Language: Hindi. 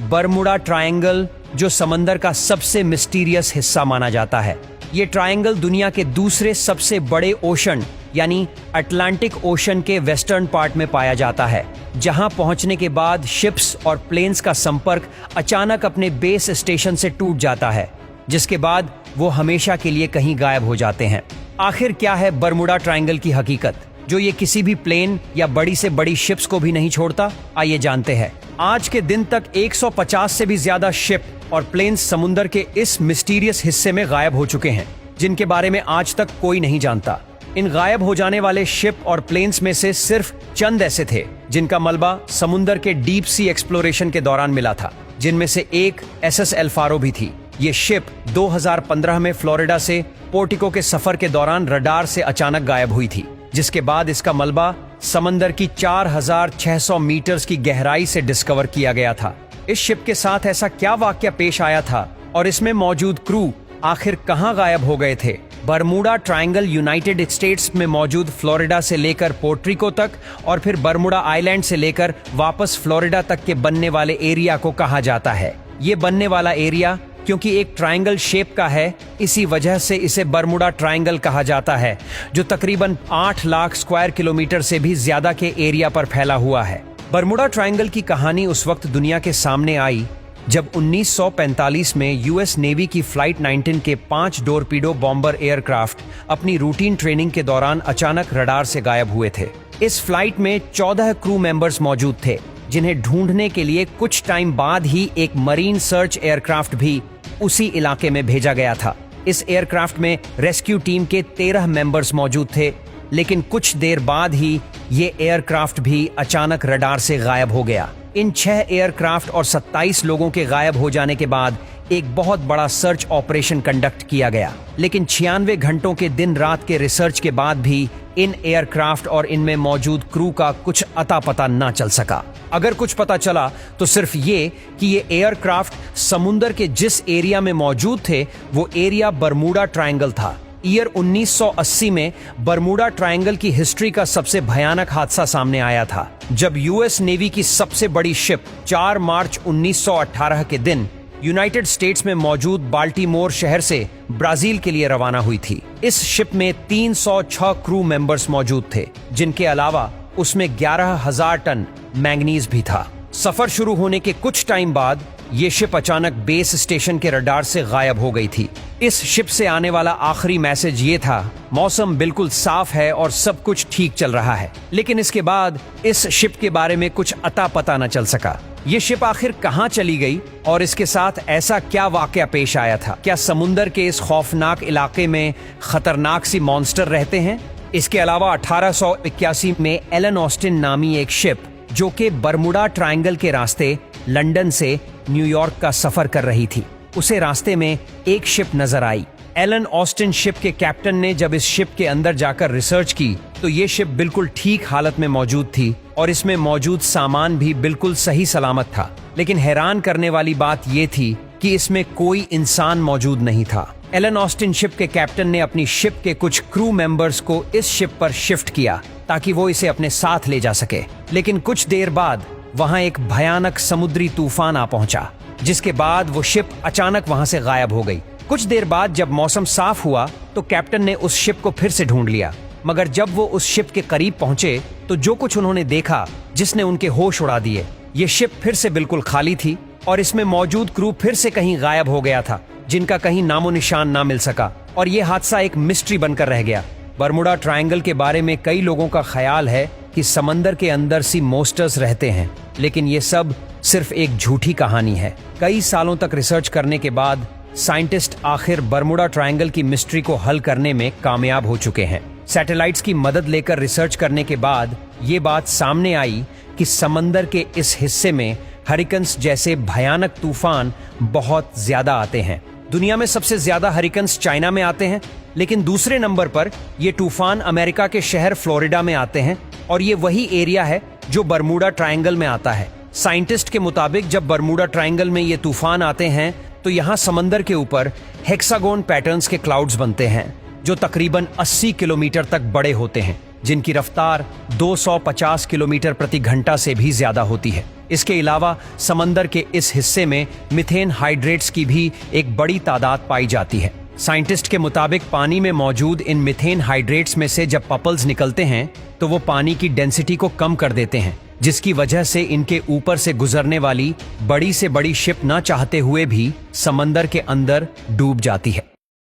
बरमुडा ट्रायंगल, जो समंदर का सबसे मिस्टीरियस हिस्सा माना जाता है। ये ट्रायंगल दुनिया के दूसरे सबसे बड़े ओशन यानी अटलांटिक ओशन के वेस्टर्न पार्ट में पाया जाता है, जहां पहुंचने के बाद शिप्स और प्लेन्स का संपर्क अचानक अपने बेस स्टेशन से टूट जाता है, जिसके बाद वो हमेशा के लिए कहीं गायब हो जाते हैं। आखिर क्या है बरमुडा ट्रायंगल की हकीकत, जो ये किसी भी प्लेन या बड़ी से बड़ी शिप्स को भी नहीं छोड़ता? आइए जानते हैं। आज के दिन तक 150 से भी ज्यादा शिप और प्लेन्स समुद्र के इस मिस्टीरियस हिस्से में गायब हो चुके हैं, जिनके बारे में आज तक कोई नहीं जानता। इन गायब हो जाने वाले शिप और प्लेन्स में से सिर्फ चंद ऐसे थे जिनका मलबा समुद्र के डीप सी एक्सप्लोरेशन के दौरान मिला था, जिनमें से एक SS एल फारो भी थी। ये शिप 2015 में फ्लोरिडा से पोर्टिको के सफर के दौरान रडार से अचानक गायब हुई थी, जिसके बाद इसका मलबा समंदर की 4600 मीटर्स की गहराई से डिस्कवर किया गया था। इस शिप के साथ ऐसा क्या वाकया पेश आया था और इसमें मौजूद क्रू आखिर कहां गायब हो गए थे? बरमुडा ट्रायंगल यूनाइटेड स्टेट्स में मौजूद फ्लोरिडा से लेकर पोर्ट्रिको तक और फिर बरमुडा आइलैंड से लेकर वापस फ्लोरिडा तक के बनने वाले एरिया को कहा जाता है। ये बनने वाला एरिया क्योंकि एक ट्रायंगल शेप का है, इसी वजह से इसे बरमुडा ट्रायंगल कहा जाता है, जो तकरीबन 8 लाख स्क्वायर किलोमीटर से भी ज्यादा के एरिया पर फैला हुआ है। बरमुडा ट्रायंगल की कहानी उस वक्त दुनिया के सामने आई जब 1945 में यूएस नेवी की फ्लाइट 19 के 5 टोरपीडो बॉम्बर एयरक्राफ्ट अपनी रूटीन ट्रेनिंग के दौरान अचानक रडार से गायब हुए थे। इस फ्लाइट में 14 क्रू मेंबर्स मौजूद थे, जिन्हें ढूंढने के लिए कुछ टाइम बाद ही एक मरीन सर्च एयरक्राफ्ट भी उसी इलाके में भेजा गया था। इस एयरक्राफ्ट में रेस्क्यू टीम के 13 मेंबर्स मौजूद थे, लेकिन कुछ देर बाद ही ये एयरक्राफ्ट भी अचानक रडार से गायब हो गया। इन 6 एयरक्राफ्ट और 27 लोगों के गायब हो जाने के बाद एक बहुत बड़ा सर्च ऑपरेशन कंडक्ट किया गया, लेकिन 96 घंटों के दिन रात के रिसर्च के बाद भी इन एयरक्राफ्ट और इनमें मौजूद क्रू का कुछ अता पता ना चल सका। अगर कुछ पता चला तो सिर्फ ये कि ये एयरक्राफ्ट समुद्र के जिस एरिया में मौजूद थे वो एरिया बरमुडा ट्रायंगल था। ईयर 1980 में बरमुडा ट्रायंगल की हिस्ट्री का सबसे भयानक हादसा सामने आया था, जब यूएस नेवी की सबसे बड़ी शिप 4 मार्च 1918 के दिन यूनाइटेड स्टेट्स में मौजूद बाल्टीमोर शहर से ब्राजील के लिए रवाना हुई थी। इस शिप में 306 क्रू मेंबर्स मौजूद थे, जिनके अलावा उसमें 11,000 टन मैंगनीज भी था। सफर शुरू होने के कुछ टाइम बाद ये शिप अचानक बेस स्टेशन के रडार से गायब हो गई थी। इस शिप से आने वाला आखिरी मैसेज ये था, मौसम बिल्कुल साफ है और सब कुछ ठीक चल रहा है। लेकिन इसके बाद इस शिप के बारे में कुछ अता पता न चल सका। ये शिप आखिर कहां चली गई और इसके साथ ऐसा क्या वाकया पेश आया था? क्या समुंदर के इस खौफनाक इलाके में खतरनाक सी मॉन्स्टर रहते हैं? इसके अलावा 1881 में एलन ऑस्टिन नामी एक शिप, जो कि बरमुडा ट्रायंगल के रास्ते लंदन से न्यूयॉर्क का सफर कर रही थी, उसे रास्ते में एक शिप नजर आई। एलन ऑस्टिन शिप के कैप्टन ने जब इस शिप के अंदर जाकर रिसर्च की तो ये शिप बिल्कुल ठीक हालत में मौजूद थी और इसमें मौजूद सामान भी बिल्कुल सही सलामत था। लेकिन हैरान करने वाली बात ये थी कि इसमें कोई इंसान मौजूद नहीं था। एलन ऑस्टिन शिप के कैप्टन ने अपनी शिप के कुछ क्रू मेंबर्स को इस शिप पर शिफ्ट किया ताकि वो इसे अपने साथ ले जा सके। लेकिन कुछ देर बाद वहां एक भयानक समुद्री तूफान आ पहुंचा, जिसके बाद वो शिप अचानक वहां से गायब हो गई। कुछ देर बाद जब मौसम साफ हुआ तो कैप्टन ने उस शिप को फिर से ढूंढ लिया, मगर जब वो उस शिप के करीब पहुंचे तो जो कुछ उन्होंने देखा जिसने उनके होश उड़ा दिए। ये शिप फिर से बिल्कुल खाली थी और इसमें मौजूद क्रू फिर से कहीं गायब हो गया था, जिनका कहीं नामो निशान ना मिल सका और ये हादसा एक मिस्ट्री बनकर रह गया। बरमुडा ट्रायंगल के बारे में कई लोगों का ख्याल है कि समंदर के अंदर सी मॉन्स्टर्स रहते हैं, लेकिन ये सब सिर्फ एक झूठी कहानी है। कई सालों तक रिसर्च करने के बाद साइंटिस्ट आखिर बरमुडा ट्रायंगल की मिस्ट्री को हल करने में कामयाब हो चुके हैं। सैटेलाइट्स की मदद लेकर रिसर्च करने के बाद ये बात सामने आई कि समंदर के इस हिस्से में हरिकन्स जैसे भयानक तूफान बहुत ज्यादा आते हैं। दुनिया में सबसे ज्यादा हरिकन्स चाइना में आते हैं, लेकिन दूसरे नंबर पर ये तूफान अमेरिका के शहर फ्लोरिडा में आते हैं और ये वही एरिया है जो बरमुडा ट्रायंगल में आता है। साइंटिस्ट के मुताबिक जब बरमुडा ट्रायंगल में ये तूफान आते हैं तो यहाँ समंदर के ऊपर हेक्सागोन पैटर्न्स के क्लाउड्स बनते हैं जो तकरीबन 80 किलोमीटर तक बड़े होते हैं। जिनकी रफ्तार 250 किलोमीटर प्रति घंटा से भी ज्यादा होती है। इसके अलावा समंदर के इस हिस्से में मीथेन हाइड्रेट्स की भी एक बड़ी तादाद पाई जाती है। साइंटिस्ट के मुताबिक पानी में मौजूद इन मीथेन हाइड्रेट्स में से जब बबल्स निकलते हैं तो वो पानी की डेंसिटी को कम कर देते हैं, जिसकी वजह से इनके ऊपर से गुजरने वाली बड़ी से बड़ी शिप ना चाहते हुए भी समंदर के अंदर डूब जाती है।